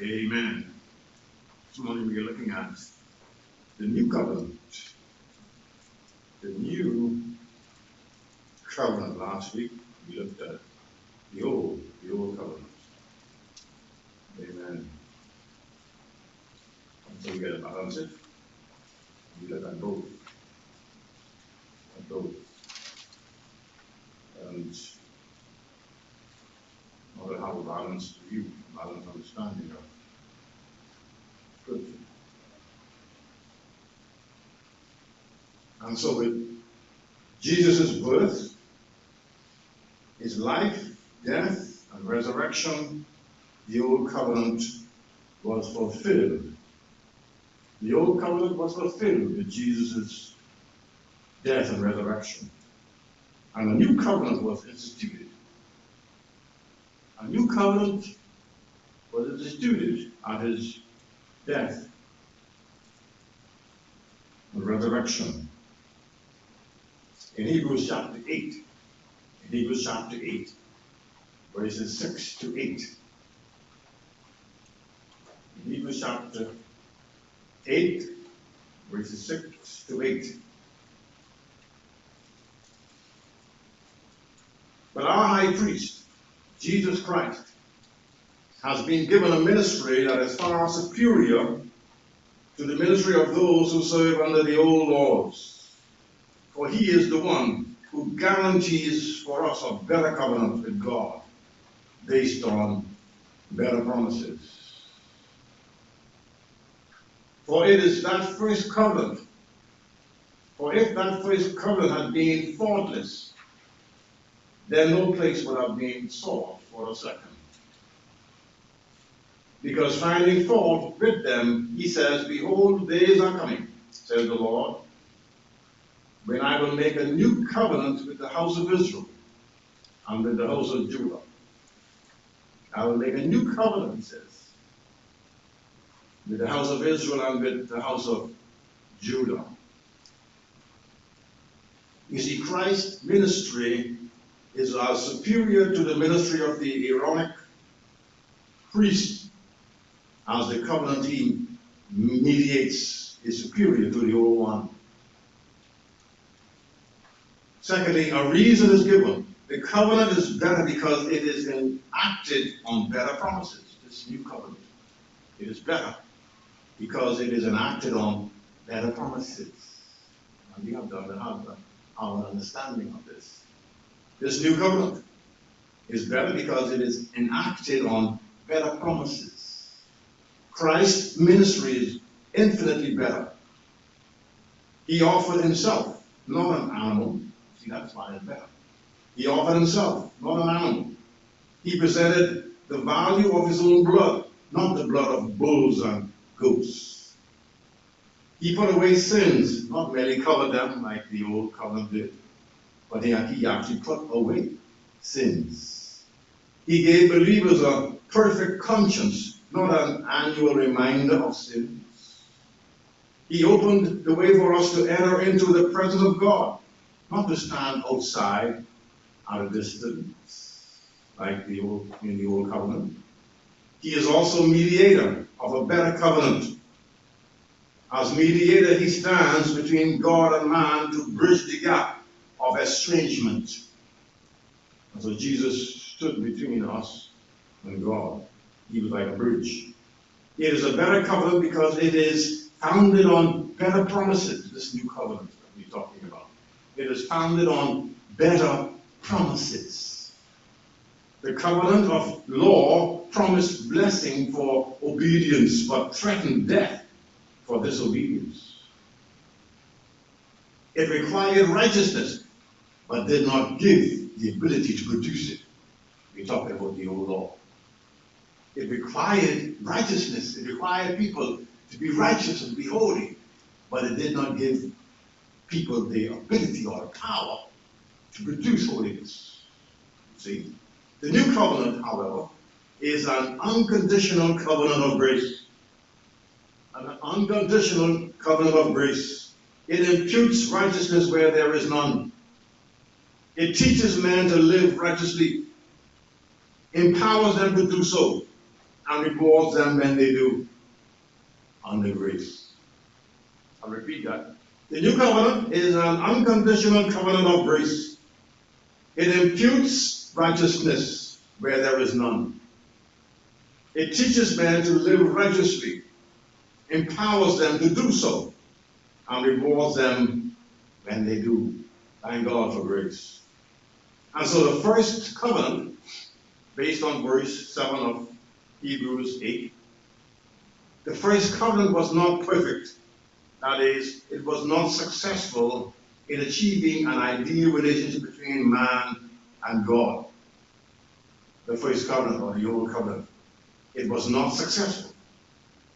Amen. This morning we are looking at the new covenant. The new covenant. Last week we looked at the old covenant. Amen. And so we got to balance it. We look at both. And in order to have a balanced view, balanced understanding of Scripture. And so with Jesus' birth, his life, death, and resurrection, the old covenant was fulfilled. The old covenant was fulfilled with Jesus' death and resurrection. And a new covenant was instituted. A new covenant was instituted at his death and resurrection. In Hebrews chapter 8, verses 6 to 8. In Hebrews chapter 8, verses 6 to 8. But our high priest, Jesus Christ, has been given a ministry that is far superior to the ministry of those who serve under the old laws. For he is the one who guarantees for us a better covenant with God based on better promises. For it is that first covenant, for if that first covenant had been faultless, then no place would have been sought for a second. Because finding fault with them, he says, behold, days are coming, says the Lord, when I will make a new covenant with the house of Israel and with the house of Judah. I will make a new covenant, he says, with the house of Israel and with the house of Judah. You see, Christ's ministry is as superior to the ministry of the Aaronic priest as the covenant he mediates is superior to the old one. Secondly, a reason is given. The covenant is better because it is enacted on better promises. This new covenant. It is better because it is enacted on better promises. And we have to have our understanding of this. This new covenant is better because it is enacted on better promises. Christ's ministry is infinitely better. He offered himself, not an animal. See, that's why it's better. He offered himself, not an animal. He presented the value of his own blood, not the blood of bulls and goats. He put away sins, not merely covered them like the old covenant did, but he actually put away sins. He gave believers a perfect conscience, not an annual reminder of sins. He opened the way for us to enter into the presence of God, not to stand outside at a distance, like in the old covenant. He is also mediator of a better covenant. As mediator, he stands between God and man to bridge the gap of estrangement. And so Jesus stood between us and God. He was like a bridge. It is a better covenant because it is founded on better promises, this new covenant that we're talking about. It is founded on better promises. The covenant of law promised blessing for obedience, but threatened death for disobedience. It required righteousness, but did not give the ability to produce it. We're talking about the old law. It required righteousness. It required people to be righteous and be holy, but it did not give people the ability or the power to produce holiness. See? The new covenant, however, is an unconditional covenant of grace. An unconditional covenant of grace. It imputes righteousness where there is none. It teaches men to live righteously, empowers them to do so, and rewards them when they do under grace. I'll repeat that. The new covenant is an unconditional covenant of grace. It imputes righteousness where there is none. It teaches men to live righteously, empowers them to do so, and rewards them when they do. Thank God for grace. And so the first covenant, based on verse 7 of Hebrews 8, the first covenant was not perfect. That is, it was not successful in achieving an ideal relationship between man and God. The first covenant, or the old covenant, it was not successful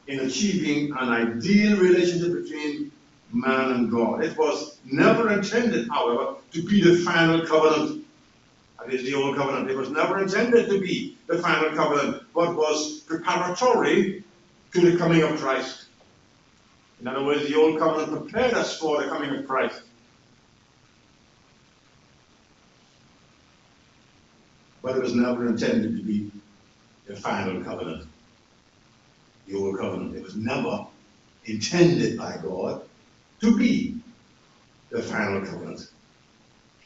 in achieving an ideal relationship between man and God. It was never intended, however, to be the final covenant. That is the old covenant. It was never intended to be the final covenant, but was preparatory to the coming of Christ. In other words, the old covenant prepared us for the coming of Christ. But it was never intended to be the final covenant. The old covenant. It was never intended by God to be the final covenant,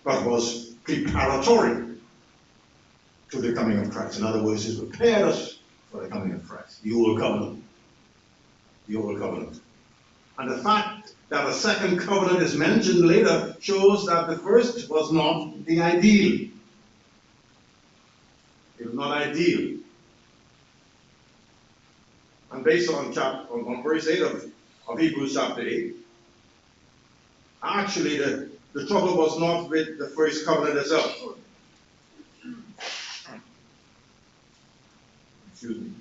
but was preparatory to the coming of Christ. In other words, it prepared us for the coming of Christ. The old covenant. The old covenant. And the fact that a second covenant is mentioned later shows that the first was not the ideal. It was not ideal. And based on verse 8 of Hebrews chapter 8, actually the trouble was not with the first covenant itself. Excuse me.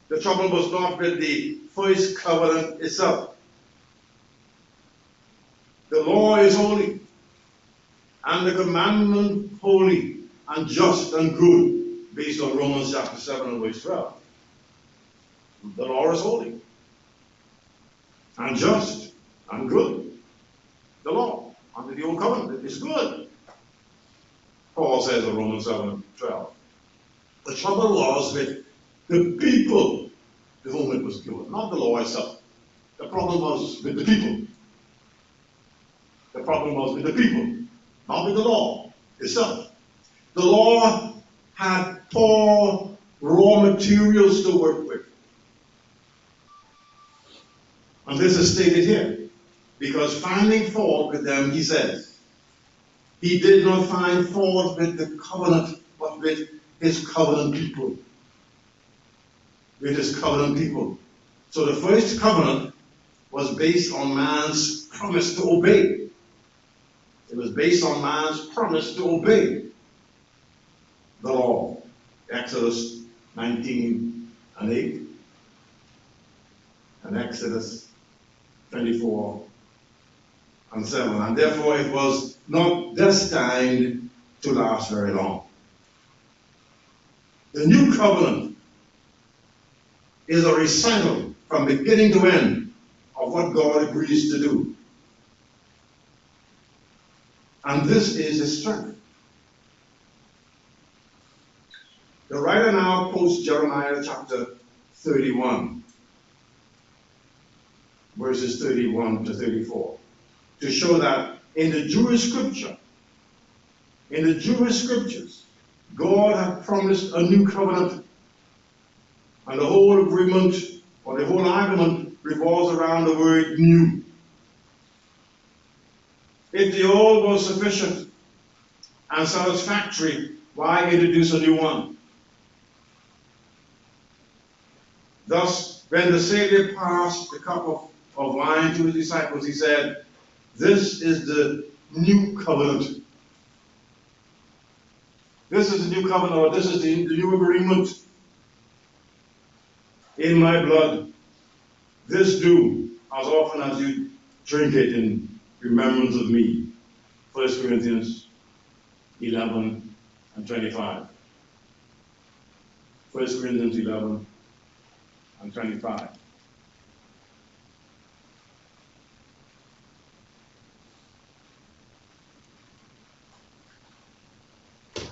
The trouble was not with the first covenant itself. The law is holy, and the commandment holy, and just and good, based on Romans chapter 7 and verse 12. The law is holy, and just, and good. The law, under the old covenant, is good. Paul says in Romans 7 and 12. The trouble was with the people to whom it was given, not the law itself. The problem was with the people. The problem was with the people, not with the law itself. The law had poor raw materials to work with. And this is stated here, because finding fault with them, he says, he did not find fault with the covenant, but with his covenant people. With his covenant people. So the first covenant was based on man's promise to obey. It was based on man's promise to obey the law. Exodus 19 and 8. And Exodus 24 and 7. And therefore it was not destined to last very long. The new covenant is a recital from beginning to end of what God agrees to do. And this is his strength. The writer now quotes Jeremiah chapter 31, verses 31 to 34, to show that in the Jewish scriptures, God had promised a new covenant. And the whole agreement, or the whole argument, revolves around the word new. If the old was sufficient and satisfactory, why introduce a new one? Thus, when the Savior passed the cup of wine to his disciples, he said, "This is the new covenant." This is the new covenant, or this is the new agreement in my blood. This do as often as you drink it in remembrance of me. 1 Corinthians 11 and 25. 1 Corinthians 11 and 25.